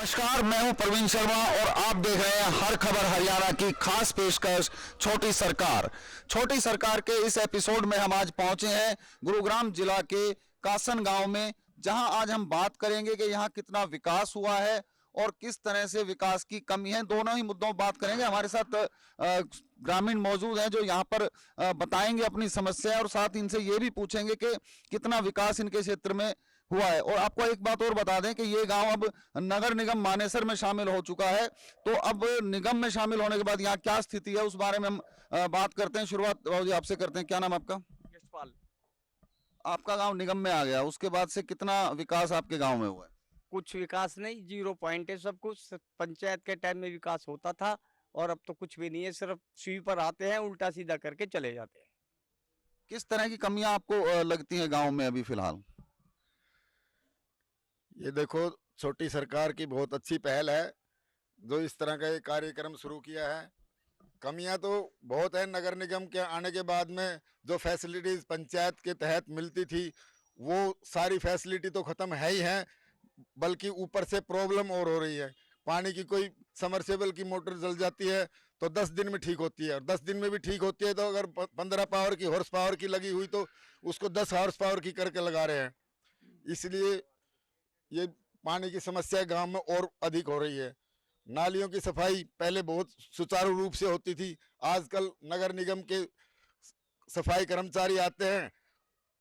नमस्कार, मैं हूं प्रवीण शर्मा और आप देख रहे हैं हर खबर हरियाणा की खास पेशकश छोटी सरकार। छोटी सरकार के इस एपिसोड में हम आज पहुंचे हैं गुरुग्राम जिला के कासन गांव में, जहां आज हम बात करेंगे कि यहां कितना विकास हुआ है और किस तरह से विकास की कमी है। दोनों ही मुद्दों पर बात करेंगे। हमारे साथ ग्रामीण मौजूद हैं जो यहाँ पर बताएंगे अपनी समस्या और साथ इनसे ये भी पूछेंगे कि कितना विकास इनके क्षेत्र में हुआ है। और आपको एक बात और बता दें कि ये गांव अब नगर निगम मानेसर में शामिल हो चुका है। तो अब निगम में शामिल होने के बाद यहाँ क्या स्थिति है उस बारे में हम बात करते हैं। शुरुआत बाबू जी आपसे करते हैं। क्या नाम आपका? यशपाल। आपका गांव निगम में आ गया, उसके बाद से कितना विकास आपके गांव में हुआ है? कुछ विकास नहीं, 0 पॉइंट है सब कुछ। पंचायत के टाइम में विकास होता था और अब तो कुछ भी नहीं है। सिर्फ स्वीपर आते हैं, उल्टा सीधा करके चले जाते हैं। किस तरह की कमियां आपको लगती हैं गांव में अभी फिलहाल? ये देखो, छोटी सरकार की बहुत अच्छी पहल है जो इस तरह का एक कार्यक्रम शुरू किया है। कमियां तो बहुत है। नगर निगम के आने के बाद में जो फैसिलिटीज पंचायत के तहत मिलती थी वो सारी फैसिलिटी तो ख़त्म है ही है, बल्कि ऊपर से प्रॉब्लम और हो रही है। पानी की कोई समरसेबल की मोटर जल जाती है तो 10 दिन में ठीक होती है, और 10 दिन में भी ठीक होती है तो अगर 15 पावर की हॉर्स पावर की लगी हुई तो उसको 10 हॉर्स पावर की करके लगा रहे हैं। इसलिए ये पानी की समस्या गांव में और अधिक हो रही है। नालियों की सफाई पहले बहुत सुचारू रूप से होती थी। आजकल नगर निगम के सफाई कर्मचारी आते हैं,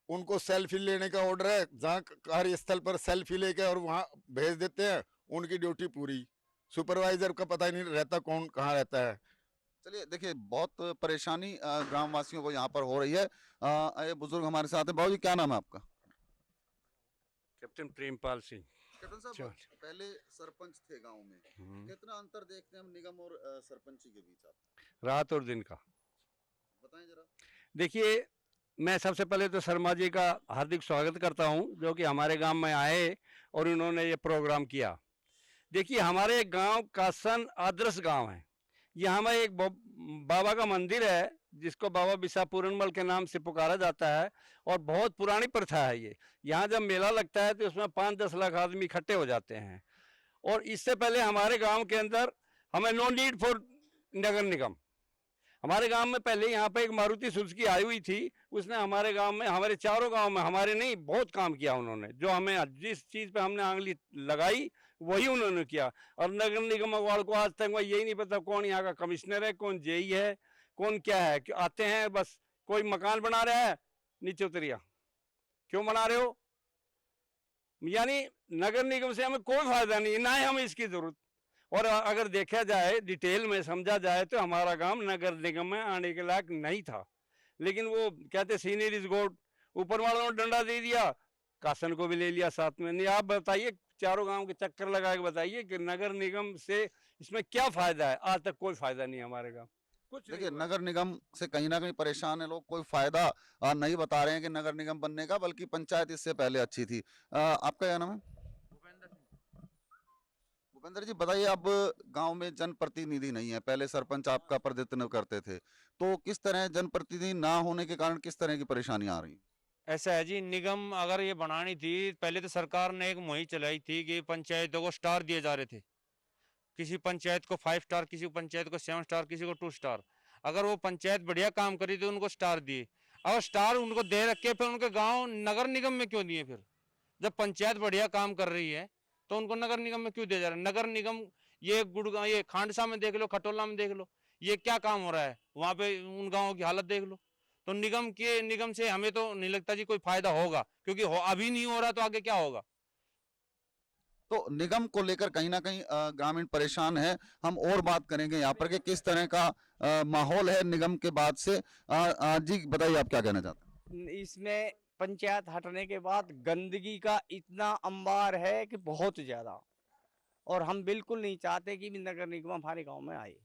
उनको सेल्फी लेने का ऑर्डर है, जहाँ कार्यस्थल पर सेल्फी लेके और वहाँ भेज देते हैं। उनकी ड्यूटी पूरी, सुपरवाइजर का पता ही नहीं रहता कौन कहाँ रहता है। चलिए देखिए, बहुत परेशानी ग्रामवासियों को यहाँ पर हो रही है। ये बुजुर्ग हमारे साथ है। बाबू जी क्या नाम है आपका? कैप्टन प्रेमपाल सिंह। कैप्टन साहब, पहले सरपंच थे गांव में, कितना अंतर देखते हैं हम निगम और सरपंची के बीच? आप रात और दिन का बताएं जरा। देखिए, मैं सबसे पहले तो शर्मा जी का हार्दिक स्वागत करता हूं जो कि हमारे गांव में आए और उन्होंने ये प्रोग्राम किया। देखिए, हमारे गांव कासन आदर्श गांव है। यहाँ में एक बाबा का मंदिर है जिसको बाबा बिसापूरनमल के नाम से पुकारा जाता है और बहुत पुरानी प्रथा है ये। यहाँ जब मेला लगता है तो उसमें 5-10 लाख आदमी इकट्ठे हो जाते हैं। और इससे पहले हमारे गांव के अंदर हमें नो नीड फॉर नगर निगम। हमारे गांव में पहले यहाँ पे एक मारुति सुजुकी आई हुई थी, उसने हमारे गांव में, हमारे चारों गांव में, हमारे नहीं, बहुत काम किया उन्होंने। जो हमें जिस चीज़ पे हमने आंगली लगाई वही उन्होंने किया। और नगर निगम वालों को आज तक वह यही नहीं पता कौन यहाँ का कमिश्नर है, कौन जेई है, कौन क्या है। आते हैं बस, कोई मकान बना रहा है, नीचे उतरिया, क्यों बना रहे हो? यानी नगर निगम से हमें कोई फायदा नहीं, ना ही हमें इसकी जरूरत। और अगर देखा जाए, डिटेल में समझा जाए तो हमारा गांव नगर निगम में आने के लायक नहीं था। लेकिन वो कहते सीनियर इज गॉड, ऊपर वालों ने डंडा दे दिया, कासन को भी ले लिया साथ में। नहीं, आप बताइए, चारों गांव के चक्कर लगा के बताइए कि नगर निगम से इसमें क्या फायदा है? आज तक कोई फायदा नहीं है हमारे गाँव। कुछ देखिए, नगर निगम से कहीं ना कहीं परेशान है लोग। कोई फायदा नहीं बता रहे हैं कि नगर निगम बनने का, बल्कि पंचायत इससे पहले अच्छी थी। आपका क्या नाम है? भूपेंद्र जी बताइए, अब गांव में जनप्रतिनिधि नहीं है, पहले सरपंच आपका प्रतिनिधित्व करते थे, तो किस तरह जनप्रतिनिधि ना होने के कारण किस तरह की परेशानी आ रही? ऐसा है जी, निगम अगर ये बनानी थी, पहले तो सरकार ने एक मुहिम चलाई थी कि पंचायतों को स्टार दिए जा रहे थे। किसी पंचायत को 5 स्टार, किसी पंचायत को 7 स्टार, किसी को 2 स्टार। अगर वो पंचायत बढ़िया काम करी तो उनको स्टार दिए। और स्टार उनको दे रखे, फिर उनके गांव नगर निगम में क्यों दिए? फिर जब पंचायत बढ़िया काम कर रही है तो उनको नगर निगम में क्यों दिया जा रहा है? नगर निगम ये गुड़गांव, ये खांडसा में देख लो, खटोला में देख लो, ये क्या काम हो रहा है वहाँ पे, उन गाँवों की हालत देख लो। तो निगम से हमें तो नहीं लगता जी कोई फायदा होगा, क्योंकि अभी नहीं हो रहा तो आगे क्या होगा। तो निगम को लेकर कहीं ना कहीं ग्रामीण परेशान है। हम और बात करेंगे यहाँ पर कि किस तरह का माहौल है निगम के बाद से। जी बताइए, आप क्या कहना चाहते हैं? इसमें पंचायत हटने के बाद गंदगी का इतना अंबार है कि बहुत ज्यादा। और हम बिल्कुल नहीं चाहते कि भी नगर निगम हमारे गांव में आए,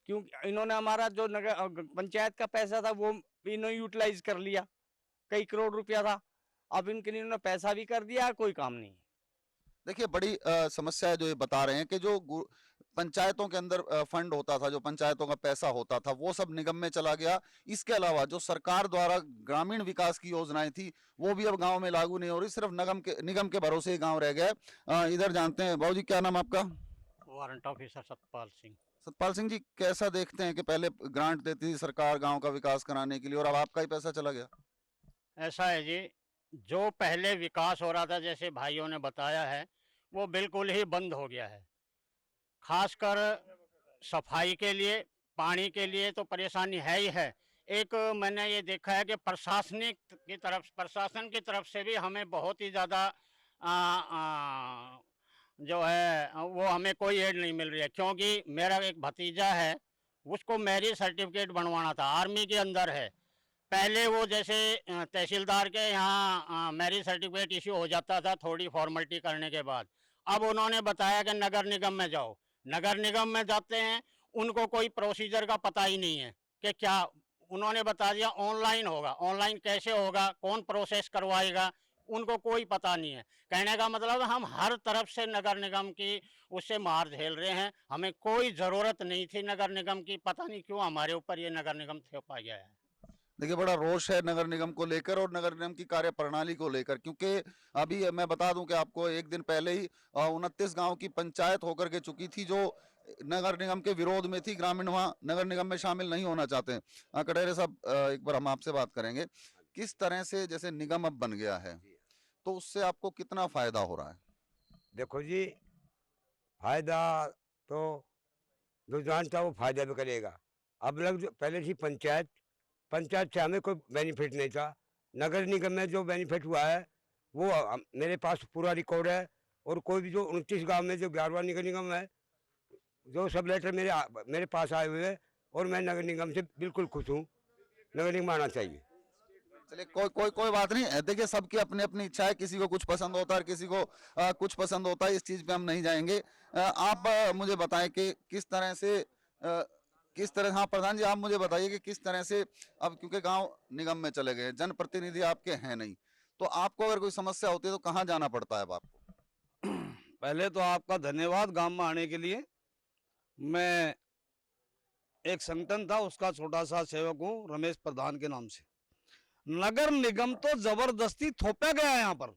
क्योंकि इन्होंने हमारा जो नगर पंचायत का पैसा था वो इन्होंने यूटिलाइज कर लिया। कई करोड़ रुपया था, अब इन्होंने पैसा भी कर दिया, कोई काम नहीं। देखिए, बड़ी समस्या है जो ये बता रहे हैं कि जो पंचायतों के अंदर फंड होता था, जो पंचायतों का पैसा होता था, वो सब निगम में चला गया। इसके अलावा जो सरकार द्वारा ग्रामीण विकास की योजनाएं थी वो भी अब गांव में लागू नहीं हो रही, सिर्फ निगम के भरोसे ही गांव रह गया है। इधर जानते हैं, बाबू जी क्या नाम आपका? Warrant officer Satpal Singh. सतपाल सिंह जी, कैसा देखते हैं कि पहले ग्रांट देती थी सरकार गांव का विकास कराने के लिए और अब आपका ही पैसा चला गया? ऐसा है जी, जो पहले विकास हो रहा था जैसे भाइयों ने बताया है वो बिल्कुल ही बंद हो गया है। खासकर सफाई के लिए, पानी के लिए तो परेशानी है ही है। एक मैंने ये देखा है कि प्रशासन की तरफ से भी हमें बहुत ही ज़्यादा जो है वो हमें कोई एड नहीं मिल रही है, क्योंकि मेरा एक भतीजा है, उसको मैरिज सर्टिफिकेट बनवाना था, आर्मी के अंदर है। पहले वो जैसे तहसीलदार के यहाँ मैरिज सर्टिफिकेट इश्यू हो जाता था थोड़ी फॉर्मेलिटी करने के बाद। अब उन्होंने बताया कि नगर निगम में जाओ। नगर निगम में जाते हैं, उनको कोई प्रोसीजर का पता ही नहीं है कि क्या। उन्होंने बता दिया ऑनलाइन होगा, ऑनलाइन कैसे होगा, कौन प्रोसेस करवाएगा, उनको कोई पता नहीं है। कहने का मतलब हम हर तरफ से नगर निगम की उससे मार झेल रहे हैं। हमें कोई ज़रूरत नहीं थी नगर निगम की, पता नहीं क्यों हमारे ऊपर ये नगर निगम थोपा गया है। देखिए, बड़ा रोष है नगर निगम को लेकर और नगर निगम की कार्य प्रणाली को लेकर, क्योंकि अभी मैं बता दूं कि आपको एक दिन पहले ही 29 गांव की पंचायत होकर के चुकी थी जो नगर निगम के विरोध में थी। ग्रामीण वहां नगर निगम में शामिल नहीं होना चाहते। कटहरे साहब, एक बार हम आपसे बात करेंगे, किस तरह से जैसे निगम अब बन गया है तो उससे आपको कितना फायदा हो रहा है? देखो जी, फायदा तो जो जानता है वो फायदा भी करेगा। अब लग जो पहले थी पंचायत, पंचायत से हमें कोई बेनिफिट नहीं था। नगर निगम में जो बेनिफिट हुआ है वो मेरे पास पूरा रिकॉर्ड है। और कोई भी जो 29 गांव में जो 11वां नगर निगम है, जो सब लेटर मेरे पास आए हुए हैं और मैं नगर निगम से बिल्कुल खुश हूँ। नगर निगम आना चाहिए। चलिए, कोई बात नहीं है। देखिए, सबकी अपनी अपनी इच्छा है, किसी को कुछ पसंद होता है और किसी को कुछ पसंद होता है। इस चीज पे हम नहीं जाएंगे। आप मुझे बताएं कि किस तरह से हाँ प्रधान जी, आप मुझे बताइए कि किस तरह से अब, क्योंकि गांव निगम में चले गए, जनप्रतिनिधि आपके हैं नहीं, तो आपको अगर कोई समस्या होती है तो कहाँ जाना पड़ता है अब आपको? पहले तो आपका धन्यवाद गांव में आने के लिए। मैं एक संगठन था उसका छोटा सा सेवक हूँ, रमेश प्रधान के नाम से। नगर निगम तो जबरदस्ती थोपा गया है यहाँ पर।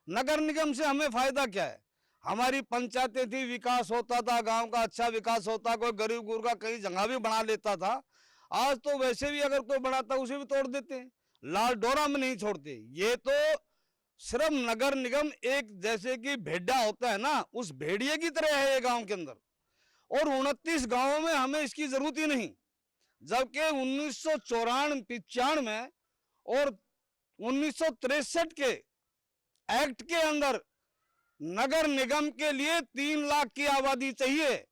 नगर निगम से हमें फायदा क्या है? हमारी पंचायतें थी, विकास होता था, गांव का अच्छा विकास होता, कोई गरीब गुरबा कहीं जगह भी बना लेता था। आज तो वैसे भी अगर कोई बनाता उसे भी तोड़ देते हैं, लाल डोरा में नहीं छोड़ते। ये तो सिर्फ नगर निगम एक जैसे कि भेड़ा होता है ना, उस भेड़िए की तरह है ये गांव के अंदर। और 29 गांवों में हमें इसकी जरूरत ही नहीं, जबकि 1994 में और 1963 के एक्ट के अंदर नगर निगम के लिए 3 लाख की आबादी चाहिए,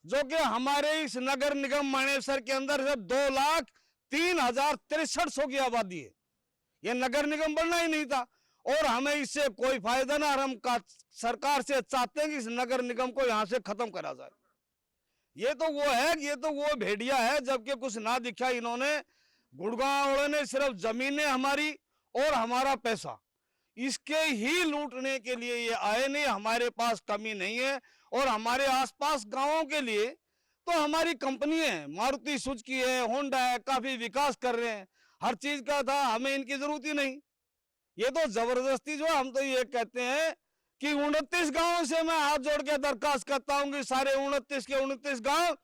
जो कि हमारे इस नगर निगम मानेसर के अंदर सिर्फ 2,03,63 की आबादी है। ये नगर निगम बनना ही नहीं था और हमें इससे कोई फायदा ना। और हम सरकार से चाहते हैं कि इस नगर निगम को यहां से खत्म करा जाए। ये तो वो है, ये तो वो भेड़िया है, जबकि कुछ ना दिखा इन्होंने। गुड़गांव ने सिर्फ जमीनें हमारी और हमारा पैसा, इसके ही लूटने के लिए ये आए। नहीं, हमारे पास कमी नहीं है। और हमारे आसपास गांवों के लिए तो हमारी कंपनी है, मारुति सुजुकी है, होंडा है, काफी विकास कर रहे हैं, हर चीज का था, हमें इनकी जरूरत ही नहीं। ये तो जबरदस्ती जो, हम तो ये कहते हैं कि 29 गांवों से मैं हाथ जोड़ के दरखास्त करता हूं कि सारे 29 के 29 गांव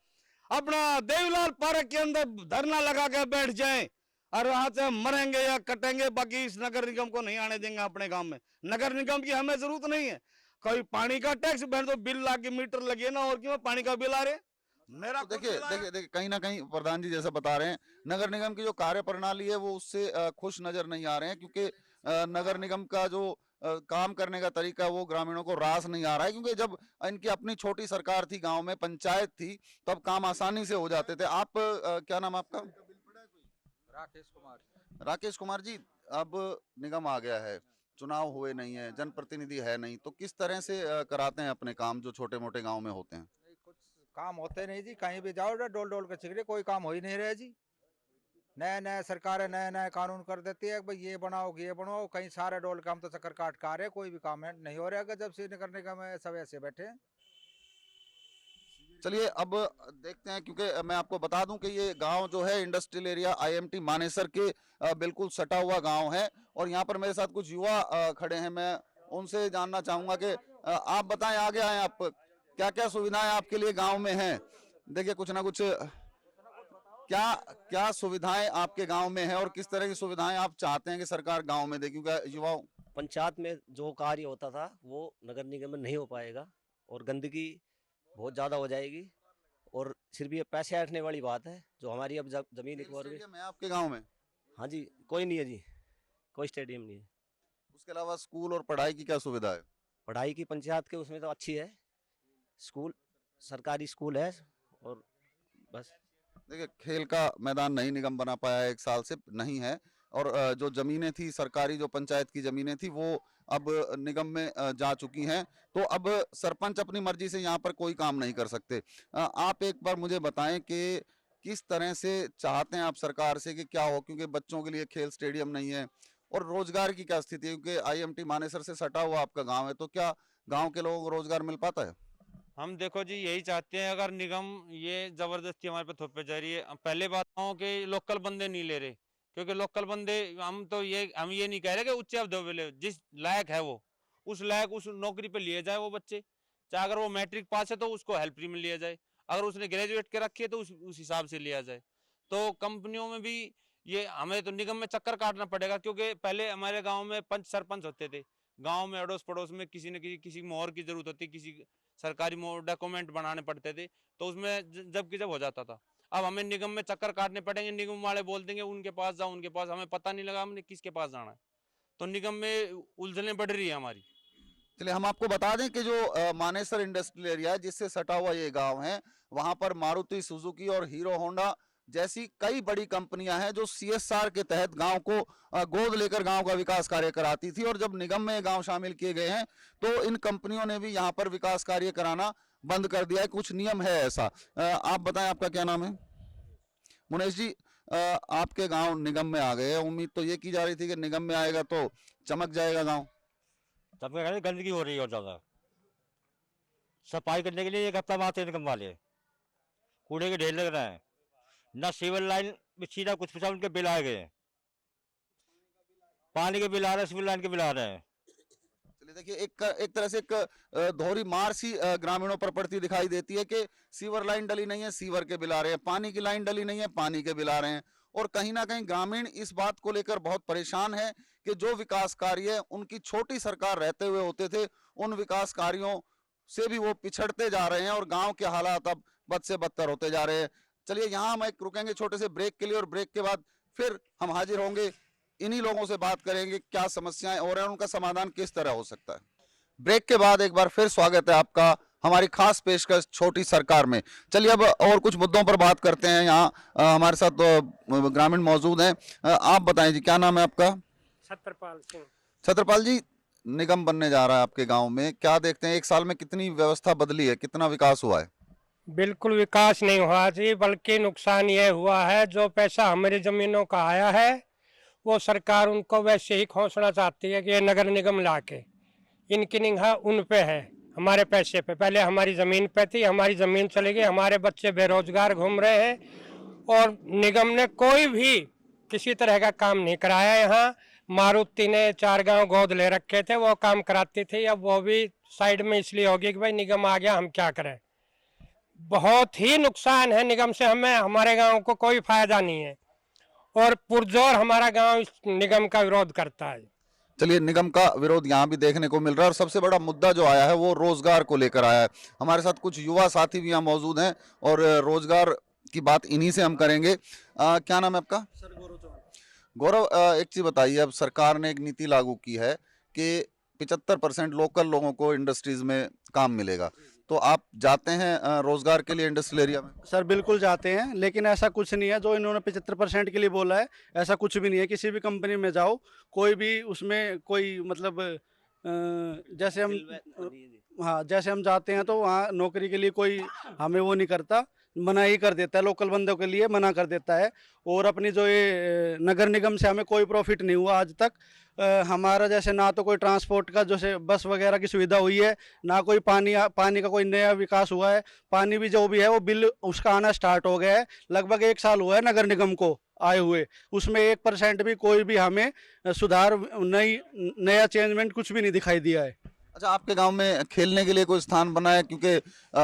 अपना देवीलाल पार्क के अंदर धरना लगा के बैठ जाएं और वहां से मरेंगे या कटेंगे, बाकी इस नगर निगम को नहीं आने देंगे अपने गांव में। नगर निगम की हमें जरूरत नहीं है। कोई पानी का टैक्स भर दो, बिल ला के मीटर लगे ना, और क्यों पानी का बिल आ रहे मेरा। तो देखिए कहीं ना कहीं प्रधान जी जैसा बता रहे हैं, नगर निगम की जो कार्य प्रणाली है वो उससे खुश नजर नहीं आ रहे हैं, क्योंकि नगर निगम का जो काम करने का तरीका वो ग्रामीणों को रास नहीं आ रहा है। क्योंकि जब इनकी अपनी छोटी सरकार थी, गांव में पंचायत थी, तब काम आसानी से हो जाते थे। आप क्या नाम आपका? राकेश कुमार जी, अब निगम आ गया है, चुनाव हुए नहीं है, जनप्रतिनिधि है नहीं, तो किस तरह से कराते हैं अपने काम जो छोटे मोटे गांव में होते हैं? कुछ काम होते नहीं जी, कहीं भी जाओ डोल डोल के चिकरे, कोई काम हो ही नहीं रहा जी। नए नए सरकारें नए नए कानून कर देती है, भाई ये बनाओ, कहीं सारे डोल काम तो चक्कर काट का रहे, कोई भी काम नहीं हो रहा है। जब से नगर निगम में सब ऐसे बैठे हैं। चलिए अब देखते हैं, क्योंकि मैं आपको बता दूं कि ये गांव जो है इंडस्ट्रियल एरिया आईएमटी मानेसर के बिल्कुल सटा हुआ गांव है। और यहाँ पर मेरे साथ कुछ युवा खड़े हैं, मैं उनसे जानना चाहूंगा कि आप बताएं, आगे आए आप, क्या क्या सुविधाएं आपके लिए गांव में हैं। देखिए कुछ ना कुछ, क्या क्या सुविधाएं आपके गांव में है और किस तरह की सुविधाएं आप चाहते हैं कि सरकार गांव में दे, क्योंकि युवाओं। पंचायत में जो कार्य होता था वो नगर निगम में नहीं हो पाएगा और गंदगी बहुत ज़्यादा हो जाएगी। और सिर्फ ये पैसे ऐंठने वाली बात है जो हमारी अब जमीन एक स्टेडियम है आपके गांव में? हाँ जी, कोई नहीं है जी, कोई स्टेडियम नहीं है। उसके अलावा स्कूल और पढ़ाई की क्या सुविधा है? पढ़ाई की पंचायत के उसमें तो अच्छी है, स्कूल सरकारी स्कूल है और बस। देखिए खेल का मैदान नहीं निगम बना पाया, 1 साल से नहीं है। और जो जमीनें थी सरकारी, जो पंचायत की जमीनें थी, वो अब निगम में जा चुकी हैं। तो अब सरपंच अपनी मर्जी से यहाँ पर कोई काम नहीं कर सकते। आप एक बार मुझे बताएं कि किस तरह से चाहते हैं आप सरकार से कि क्या हो, क्योंकि बच्चों के लिए खेल स्टेडियम नहीं है। और रोजगार की क्या स्थिति है, क्योंकि आईएमटी मानेसर से सटा हुआ आपका गाँव है, तो क्या गाँव के लोगों को रोजगार मिल पाता है? हम देखो जी यही चाहते हैं, अगर निगम ये जबरदस्ती हमारे पे थोपे जा रही है, पहले बात हो कि लोकल बंदे नहीं ले रहे, क्योंकि लोकल बंदे हम ये नहीं कह रहे कि उच्च अवधि जिस लायक है वो उस लायक उस नौकरी पे लिए जाए वो बच्चे, चाहे अगर वो मैट्रिक पास है तो उसको हेल्प फ्री में लिया जाए, अगर उसने ग्रेजुएट के रखी है तो उस हिसाब से लिया जाए। तो कंपनियों में भी ये हमें तो निगम में चक्कर काटना पड़ेगा, क्योंकि पहले हमारे गाँव में पंच सरपंच होते थे, गाँव में अड़ोस पड़ोस में किसी न किसी मोहर की जरूरत होती, किसी सरकारी डॉक्यूमेंट बनाने पड़ते थे, तो उसमें जब हो जाता था। अब हमें निगम में चक्कर काटने पड़ेंगे, निगम वाले बोल देंगे उनके पास जाओ, उनके पास, हमें पता नहीं लगा हमने किसके पास जाना है, तो निगम में उलझने बढ़ रही है हमारी। चलिए हम आपको बता दें कि जो मानेसर इंडस्ट्रियल एरिया है जिससे सटा हुआ ये गांव है, वहां पर मारुति सुजुकी और हीरो होंडा जैसी कई बड़ी कंपनियां हैं जो सीएसआर के तहत गांव को गोद लेकर गांव का विकास कार्य कराती थी। और जब निगम में गांव शामिल किए गए हैं तो इन कंपनियों ने भी यहां पर विकास कार्य कराना बंद कर दिया है, कुछ नियम है ऐसा। आप बताएं, आपका क्या नाम है? मुनेश जी, आपके गांव निगम में आ गए, उम्मीद तो ये की जा रही थी कि निगम में आएगा तो चमक जाएगा गांव। तब गंदगी हो रही है और ज्यादा, सफाई करने के लिए 1 हफ्ता में आते हैं निगम वाले, कूड़े के ढेर लग रहे हैं, ना सिविल लाइन बिछी ना कुछ, उनके बिल आ गए, पानी के बिल आ रहे हैं, सिविल लाइन के बिल आ रहे हैं। चलिए देखिए, एक तरह से एक दोहरी मार सी ग्रामीणों पर पड़ती दिखाई देती है कि सीवर लाइन डली नहीं है, सीवर के बिल आ रहे हैं, पानी की लाइन डली नहीं है, पानी के बिल आ रहे हैं। और कहीं ना कहीं ग्रामीण इस बात को लेकर बहुत परेशान है कि जो विकास कार्य उनकी छोटी सरकार रहते हुए होते थे, उन विकास कार्यों से भी वो पिछड़ते जा रहे हैं और गांव के हालात अब बद से बदतर होते जा रहे हैं। चलिए यहाँ हम एक रुकेंगे छोटे से ब्रेक के लिए, और ब्रेक के बाद फिर हम हाजिर होंगे, इन्हीं लोगों से बात करेंगे क्या समस्याएं और हैं, उनका समाधान किस तरह हो सकता है। ब्रेक के बाद एक बार फिर स्वागत है आपका हमारी खास पेशकश छोटी सरकार में। चलिए अब और कुछ मुद्दों पर बात करते हैं। यहाँ हमारे साथ ग्रामीण मौजूद हैं। आप बताएं जी, क्या नाम है आपका? छत्रपाल सिंह। छत्रपाल जी, निगम बनने जा रहा है आपके गांव में, क्या देखते हैं 1 साल में कितनी व्यवस्था बदली है, कितना विकास हुआ है? बिल्कुल विकास नहीं हुआ जी, बल्कि नुकसान ये हुआ है, जो पैसा हमारी जमीनों का आया है वो सरकार उनको वैसे ही खोसना चाहती है कि ये नगर निगम लाके इनकी निगाह उन पे है, हमारे पैसे पे। पहले हमारी ज़मीन पे थी, हमारी ज़मीन चली गई, हमारे बच्चे बेरोजगार घूम रहे हैं और निगम ने कोई भी किसी तरह का काम नहीं कराया। यहाँ मारुति ने 4 गांव गोद ले रखे थे, वो काम कराती थी, अब वो भी साइड में इसलिए होगी कि भाई निगम आ गया, हम क्या करें। बहुत ही नुकसान है निगम से, हमें हमारे गाँव को कोई फायदा नहीं है और पुरजोर हमारा गाँव इस निगम का विरोध करता है। चलिए, निगम का विरोध यहाँ भी देखने को मिल रहा है और सबसे बड़ा मुद्दा जो आया है वो रोजगार को लेकर आया है। हमारे साथ कुछ युवा साथी भी यहाँ मौजूद हैं और रोजगार की बात इन्हीं से हम करेंगे। क्या नाम है आपका? सर गौरव चौहान। गौरव, एक चीज बताइए, अब सरकार ने एक नीति लागू की है कि 75% लोकल लोगों को इंडस्ट्रीज में काम मिलेगा, तो आप जाते हैं रोजगार के लिए इंडस्ट्रियल एरिया में? सर बिल्कुल जाते हैं, लेकिन ऐसा कुछ नहीं है जो इन्होंने 75% के लिए बोला है, ऐसा कुछ भी नहीं है। किसी भी कंपनी में जाओ, कोई भी उसमें कोई मतलब जैसे हम जाते हैं तो वहाँ नौकरी के लिए कोई हमें वो नहीं करता। मना ही कर देता है, लोकल बंदों के लिए मना कर देता है। और अपनी जो ये नगर निगम से हमें कोई प्रॉफिट नहीं हुआ आज तक। हमारा जैसे ना तो कोई ट्रांसपोर्ट का जैसे बस वगैरह की सुविधा हुई है, ना कोई पानी का कोई नया विकास हुआ है। पानी भी जो भी है वो बिल उसका आना स्टार्ट हो गया है, लगभग 1 साल हुआ है नगर निगम को आए हुए, उसमें 1% भी कोई भी हमें सुधार नया चेंजमेंट कुछ भी नहीं दिखाई दिया है। अच्छा, आपके गांव में खेलने के लिए कोई स्थान बना है? क्योंकि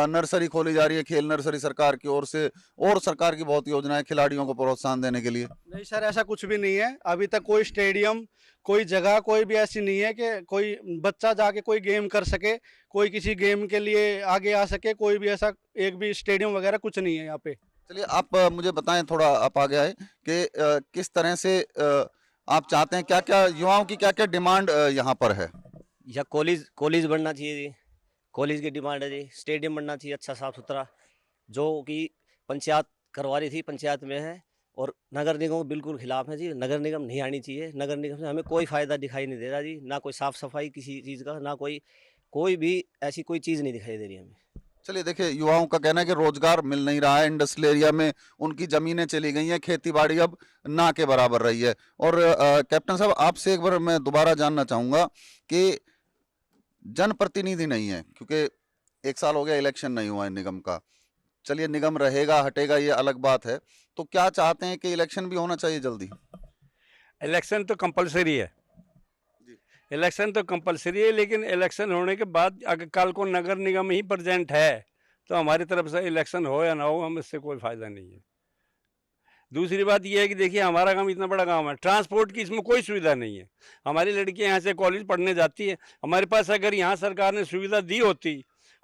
नर्सरी खोली जा रही है, खेल नर्सरी सरकार की ओर से, और सरकार की बहुत योजनाएं खिलाड़ियों को प्रोत्साहन देने के लिए। नहीं सर, ऐसा कुछ भी नहीं है। अभी तक कोई स्टेडियम, कोई जगह कोई भी ऐसी नहीं है कि कोई बच्चा जाके कोई गेम कर सके, कोई किसी गेम के लिए आगे आ सके। कोई भी ऐसा एक भी स्टेडियम वगैरह कुछ नहीं है यहाँ पे। चलिए, आप मुझे बताएं, थोड़ा आप आगे आए कि किस तरह से आप चाहते हैं, क्या क्या युवाओं की क्या क्या डिमांड यहाँ पर है? या कॉलेज बनना चाहिए जी, कॉलेज की डिमांड है जी। स्टेडियम बनना चाहिए अच्छा साफ सुथरा, जो कि पंचायत करवा रही थी, पंचायत में है। और नगर निगम बिल्कुल खिलाफ है जी, नगर निगम नहीं आनी चाहिए। नगर निगम से हमें कोई फ़ायदा दिखाई नहीं दे रहा जी, ना कोई साफ़ सफाई किसी चीज़ का, ना कोई भी ऐसी कोई चीज़ नहीं दिखाई दे रही हमें। चलिए, देखिए, युवाओं का कहना है कि रोजगार मिल नहीं रहा है, इंडस्ट्रियल एरिया में उनकी जमीनें चली गई हैं, खेती बाड़ी अब ना के बराबर रही है। और कैप्टन साहब, आपसे एक बार मैं दोबारा जानना चाहूँगा कि जनप्रतिनिधि नहीं है, क्योंकि 1 साल हो गया इलेक्शन नहीं हुआ है निगम का। चलिए, निगम रहेगा हटेगा ये अलग बात है, तो क्या चाहते हैं कि इलेक्शन भी होना चाहिए जल्दी? इलेक्शन तो कंपलसरी है, इलेक्शन तो कंपलसरी है, लेकिन इलेक्शन होने के बाद अगर कल को नगर निगम ही प्रेजेंट है तो हमारी तरफ से इलेक्शन हो या ना हो, हमें इससे कोई फ़ायदा नहीं है। दूसरी बात यह है कि देखिए, हमारा गांव इतना बड़ा गांव है, ट्रांसपोर्ट की इसमें कोई सुविधा नहीं है। हमारी लड़कियां यहाँ से कॉलेज पढ़ने जाती है, हमारे पास अगर यहाँ सरकार ने सुविधा दी होती,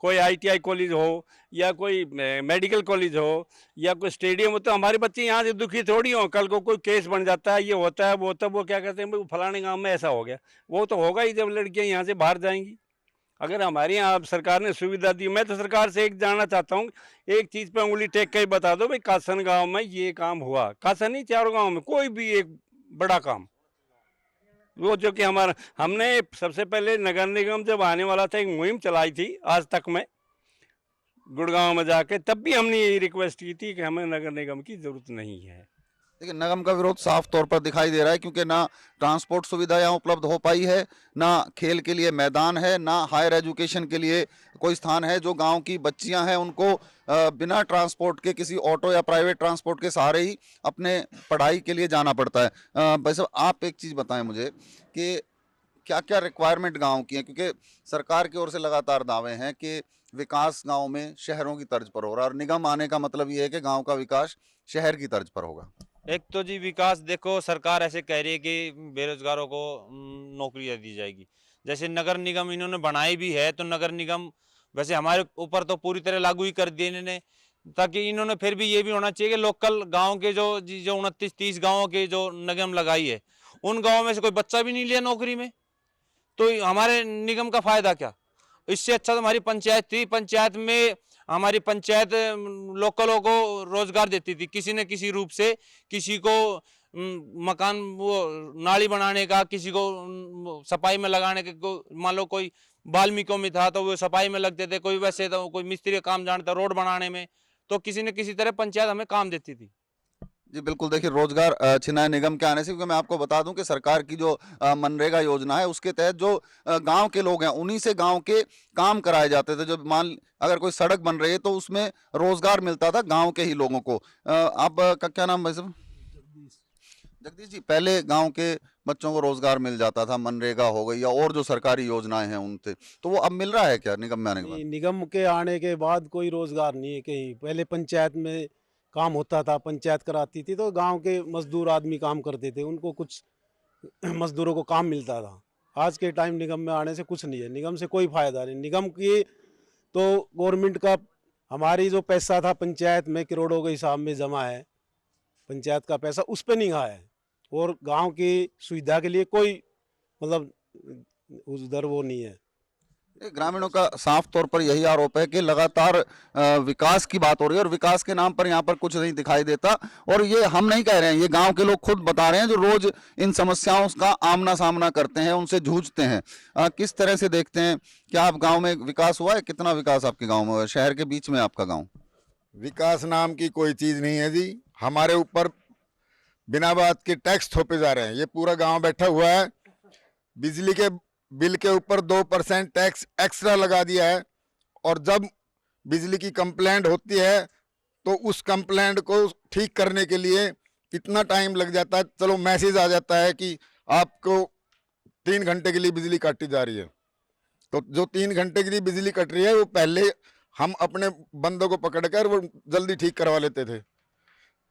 कोई ITI कॉलेज हो या कोई मेडिकल कॉलेज हो या कोई स्टेडियम हो, तो हमारे बच्चे यहाँ से दुखी थोड़ी हों। कल को कोई केस बन जाता है, ये होता है वो होता है, वो क्या कहते हैं भाई फलाने गांव में ऐसा हो गया, वो तो होगा ही जब लड़कियाँ यहाँ से बाहर जाएंगी। अगर हमारे यहाँ सरकार ने सुविधा दी, मैं तो सरकार से एक जानना चाहता हूँ, एक चीज़ पे उंगली टेक के ही बता दो भाई कासन गाँव में ये काम हुआ, कासन ही चारों गाँव में कोई भी एक बड़ा काम, वो जो कि हमने सबसे पहले नगर निगम जब आने वाला था एक मुहिम चलाई थी आज तक में गुड़गांव में जाके, तब भी हमने यही रिक्वेस्ट की थी कि हमें नगर निगम की जरूरत नहीं है। लेकिन निगम का विरोध साफ तौर पर दिखाई दे रहा है, क्योंकि ना ट्रांसपोर्ट सुविधा यहाँ उपलब्ध हो पाई है, ना खेल के लिए मैदान है, ना हायर एजुकेशन के लिए कोई स्थान है। जो गांव की बच्चियां हैं उनको बिना ट्रांसपोर्ट के किसी ऑटो या प्राइवेट ट्रांसपोर्ट के सहारे ही अपने पढ़ाई के लिए जाना पड़ता है। भाई साहब, आप एक चीज़ बताएं मुझे कि क्या क्या रिक्वायरमेंट गाँव की है, क्योंकि सरकार की ओर से लगातार दावे हैं कि विकास गाँव में शहरों की तर्ज पर हो रहा है, और निगम आने का मतलब ये है कि गाँव का विकास शहर की तर्ज पर होगा। एक तो जी विकास देखो, सरकार ऐसे कह रही है कि बेरोजगारों को नौकरियां दी जाएगी। जैसे नगर निगम इन्होंने बनाई भी है, तो नगर निगम वैसे हमारे ऊपर तो पूरी तरह लागू ही कर दिए इन्होंने, ताकि इन्होंने फिर भी ये भी होना चाहिए कि लोकल गांव के जो 29-30 गाँवों के जो निगम लगाई है, उन गाँवों में से कोई बच्चा भी नहीं लिया नौकरी में, तो हमारे निगम का फायदा क्या? इससे अच्छा तो हमारी पंचायत थी, पंचायत में हमारी पंचायत लोकलों को रोजगार देती थी, किसी न किसी रूप से, किसी को मकान वो नाली बनाने का, किसी को सफाई में लगाने के, मान लो कोई वाल्मीकियों में था तो वो सफाई में लगते थे, कोई वैसे तो कोई मिस्त्री का काम जानता रोड बनाने में, तो किसी न किसी तरह पंचायत हमें काम देती थी। जी बिल्कुल, देखिए, रोजगार छिना है निगम के आने से, क्योंकि मैं आपको बता दूं कि सरकार की जो मनरेगा योजना है उसके तहत जो गांव के लोग हैं उन्हीं से गांव के काम कराए जाते थे। जब अगर कोई सड़क बन रही है तो उसमें रोजगार मिलता था गांव के ही लोगों को। आपका क्या नाम भाई साहब? जगदीश जी, पहले गांव के बच्चों को रोजगार मिल जाता था, मनरेगा हो गई या और जो सरकारी योजनाएं हैं उनसे, तो वो अब मिल रहा है क्या निगम में आने के बाद? निगम के आने के बाद कोई रोजगार नहीं है कहीं। पहले पंचायत में काम होता था, पंचायत कराती थी, तो गांव के मजदूर आदमी काम करते थे, उनको कुछ मजदूरों को काम मिलता था। आज के टाइम निगम में आने से कुछ नहीं है, निगम से कोई फायदा नहीं। निगम की तो गवर्नमेंट का हमारी जो पैसा था पंचायत में करोड़ों के हिसाब में जमा है, पंचायत का पैसा उस पर निगाह है, और गांव की सुविधा के लिए कोई मतलब उधर वो नहीं है। ग्रामीणों का साफ तौर पर यही आरोप है कि लगातार विकास की बात हो रही है और विकास के नाम पर यहाँ पर कुछ नहीं दिखाई देता। और ये हम नहीं कह रहे हैं, ये गांव के लोग खुद बता रहे हैं जो रोज इन समस्याओं का आमना सामना करते हैं, उनसे जूझते हैं। किस तरह से देखते हैं? क्या आप गांव में विकास हुआ है? कितना विकास आपके गांव में हुआ है? शहर के बीच में आपका गांव? विकास नाम की कोई चीज नहीं है जी। हमारे ऊपर बिना बात के टैक्स थोपे जा रहे हैं। ये पूरा गांव बैठा हुआ है, बिजली के बिल के ऊपर 2% टैक्स एक्स्ट्रा लगा दिया है। और जब बिजली की कंप्लेंट होती है तो उस कंप्लेंट को ठीक करने के लिए इतना टाइम लग जाता है। चलो मैसेज आ जाता है कि आपको 3 घंटे के लिए बिजली काटी जा रही है, तो जो 3 घंटे के लिए बिजली कट रही है वो पहले हम अपने बंदों को पकड़कर वो जल्दी ठीक करवा लेते थे।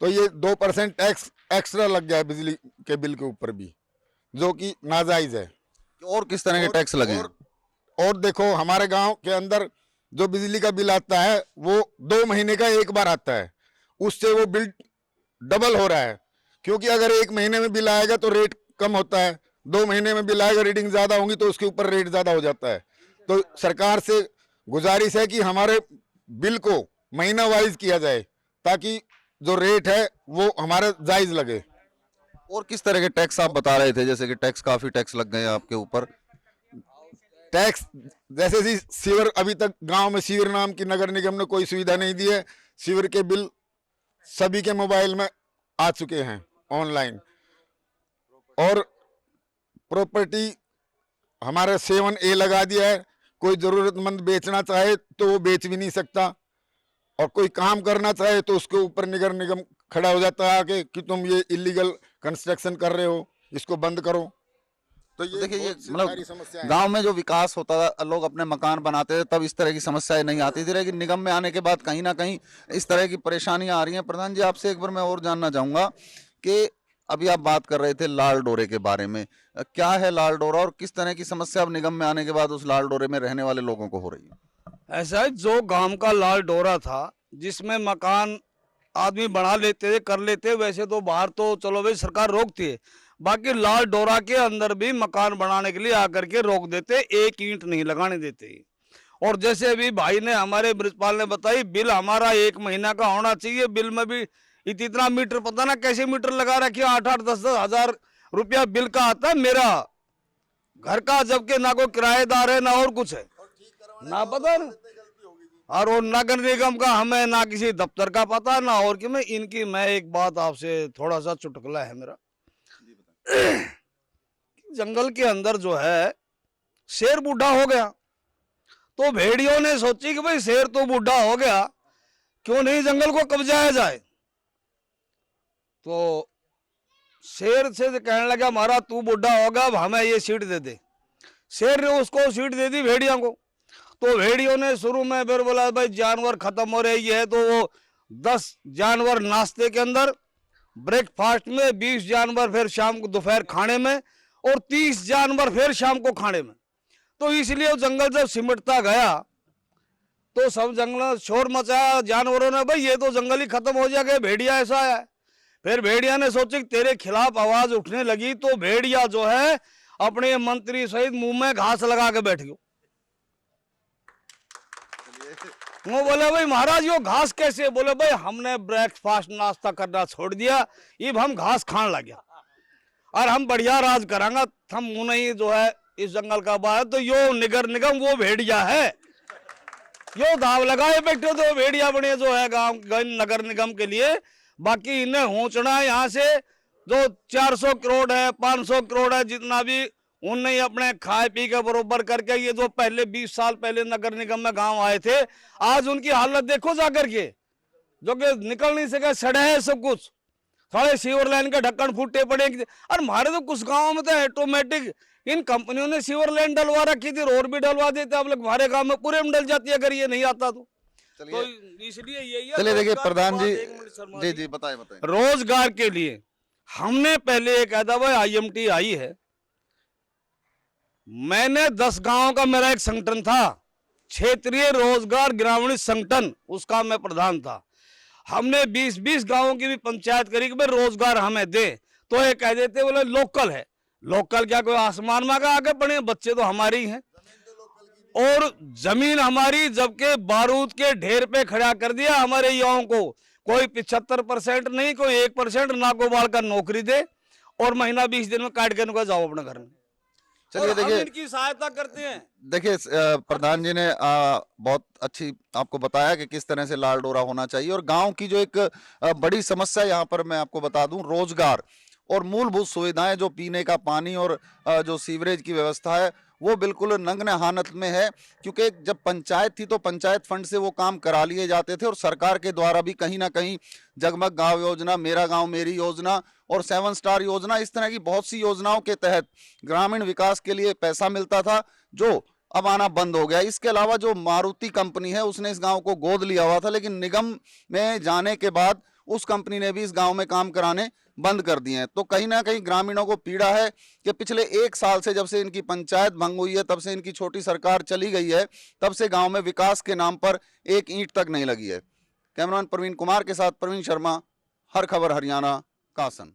तो ये 2% टैक्स एक्स्ट्रा लग गया है बिजली के बिल के ऊपर भी, जो कि नाजायज है। और किस तरह के टैक्स लगे हैं? और देखो, हमारे गांव के अंदर जो बिजली का बिल आता है वो 2 महीने का एक बार आता है, उससे वो बिल डबल हो रहा है। क्योंकि अगर 1 महीने में बिल आएगा तो रेट कम होता है, 2 महीने में बिल आएगा रीडिंग ज्यादा होंगी तो उसके ऊपर रेट ज्यादा हो जाता है। तो सरकार से गुजारिश है कि हमारे बिल को महीना वाइज किया जाए, ताकि जो रेट है वो हमारा जायज लगे। और किस तरह के टैक्स आप बता रहे थे, जैसे कि टैक्स, काफी टैक्स लग गए आपके ऊपर? टैक्स जैसे जी, सीवर, अभी तक गांव में सीवर नाम की नगर निगम ने कोई सुविधा नहीं दी है। सीवर के बिल सभी के मोबाइल में आ चुके हैं ऑनलाइन। और प्रॉपर्टी हमारे 7A लगा दिया है। कोई जरूरतमंद बेचना चाहे तो वो बेच भी नहीं सकता, और कोई काम करना चाहे तो उसके ऊपर नगर निगम खड़ा हो जाता है आके कि तुम ये इलीगल कंस्ट्रक्शन कर रहे हो, इसको बंद करो। तो ये देखिए, ये बहुत सारी समस्याएं मतलब हैं। गांव में जो विकास होता था, लोग अपने मकान बनाते थे, तब इस तरह की समस्याएं नहीं आती थी, लेकिन निगम में आने के बाद कहीं ना कहीं इस तरह की परेशानियां आ रही हैं। प्रधान जी, आपसे एक बार मैं और जानना चाहूंगा कि अभी आप बात कर रहे थे लाल डोरे के बारे में। क्या है लाल डोरा और किस तरह की समस्या अब निगम में आने के बाद उस लाल डोरे में रहने वाले लोगों को हो रही है? ऐसा है, जो गांव का लाल डोरा था जिसमें मकान आदमी बना लेते थे, कर लेते, वैसे तो बाहर तो चलो भाई सरकार रोकती है, बाकी लाल डोरा के अंदर भी मकान बनाने के लिए आकर के रोक देते, एक ईंट नहीं लगाने देते। और जैसे अभी भाई ने, हमारे ब्रिजपाल ने बताई, बिल हमारा 1 महीना का होना चाहिए। बिल में भी इतना मीटर, पता ना कैसे मीटर लगा रखे, 8-8, 10-10 हजार रुपया बिल का आता है मेरा घर का, जबकि ना कोई किराएदार है ना और कुछ है, ना पता ना। और वो नगर निगम का हमें ना किसी दफ्तर का पता ना और कि मैं इनकी, मैं एक बात आपसे, थोड़ा सा चुटकुला है मेरा। जंगल के अंदर जो है शेर बूढ़ा हो गया, तो भेड़ियों ने सोची कि भाई शेर तो बूढ़ा हो गया, क्यों नहीं जंगल को कब्जाया जाए। तो शेर से कहने लगा, हमारा तू बूढ़ा होगा, अब हमें ये सीट दे दे। शेर ने उसको सीट दे दी भेड़ियों को। तो भेड़ियों ने शुरू में फिर बोला भाई जानवर खत्म हो रही है, तो वो 10 जानवर नाश्ते के अंदर, ब्रेकफास्ट में, 20 जानवर फिर शाम को दोपहर खाने में, और 30 जानवर फिर शाम को खाने में। तो इसलिए वो जंगल जब सिमटता गया तो सब जंगल शोर मचाया जानवरों ने, भाई ये तो जंगल ही खत्म हो जाएगा, भेड़िया ऐसा है। फिर भेड़िया ने सोचा कि तेरे खिलाफ आवाज उठने लगी, तो भेड़िया जो है अपने मंत्री सहित मुंह में घास लगा के बैठ गया। वो बोले भाई महाराज यो घास कैसे? बोले भाई हमने ब्रेकफास्ट नाश्ता करना छोड़ दिया, अब हम घास खाने लगे और हम बढ़िया राज करांगा, हम मुंह नहीं जो है इस जंगल का बाहर। तो यो निगर निगम वो भेड़िया है, यो दाव लगाए बैठे तो भेड़िया बने जो है गांव नगर निगम के लिए। बाकी इन्हें होचना है यहाँ से, जो 400 करोड़ है, 500 करोड़ है, जितना भी उनने अपने खाए पी के बरोबर करके, ये जो पहले 20 साल पहले नगर निगम में गांव आए थे, आज उनकी हालत देखो जाकर के, जो कि निकल नहीं सके, सड़े है सब कुछ, सारे सीवर लाइन के ढक्कन फूटे पड़े। और हमारे तो कुछ गाँव में तो ऑटोमेटिक इन कंपनियों ने सीवर लाइन डलवा रखी थी, और भी डलवा देते, अब लोग हमारे गाँव में पूरे में डल जाती है अगर ये नहीं आता तो। इसलिए यही है। चलिए देखिए प्रधान जी, जी बताए। रोजगार के लिए हमने पहले एक कहता भाई IMT आई है, मैंने 10 गांव का मेरा एक संगठन था, क्षेत्रीय रोजगार ग्रामीण संगठन, उसका मैं प्रधान था। हमने 20-20 गांवों की भी पंचायत करी कि भाई रोजगार हमें दे, तो ये कह देते बोले लोकल है। लोकल क्या कोई आसमान में आगे बढ़े, बच्चे तो हमारे ही हैं और जमीन हमारी, जबकि बारूद के ढेर पे खड़ा कर दिया हमारे युवाओं को। कोई 75% नहीं, कोई 1% ना को बाल का नौकरी दे, और महीना 20 दिन में काट के उनको जाओ अपने घर में। चलिए और हम देखिए इनकी सहायता करते हैं। देखिए प्रधान जी ने बहुत अच्छी आपको बताया कि किस तरह से लाल डोरा होना चाहिए। और गांव की जो एक बड़ी समस्या यहाँ पर मैं आपको बता दूं, रोजगार और मूलभूत सुविधाएं, जो पीने का पानी और जो सीवरेज की व्यवस्था है वो बिल्कुल नंगने हालत में है। क्योंकि जब पंचायत थी तो पंचायत फंड से वो काम करा लिए जाते थे और सरकार के द्वारा भी कहीं ना कहीं जगमग गांव योजना, मेरा गांव मेरी योजना और 7 स्टार योजना, इस तरह की बहुत सी योजनाओं के तहत ग्रामीण विकास के लिए पैसा मिलता था, जो अब आना बंद हो गया। इसके अलावा जो मारुति कंपनी है उसने इस गांव को गोद लिया हुआ था, लेकिन निगम में जाने के बाद उस कंपनी ने भी इस गांव में काम कराने बंद कर दिए हैं। तो कहीं ना कहीं ग्रामीणों को पीड़ा है कि पिछले 1 साल से, जब से इनकी पंचायत भंग हुई है, तब से इनकी छोटी सरकार चली गई है, तब से गांव में विकास के नाम पर एक ईंट तक नहीं लगी है। कैमरामैन प्रवीण कुमार के साथ प्रवीण शर्मा, हर खबर हरियाणा, कासन।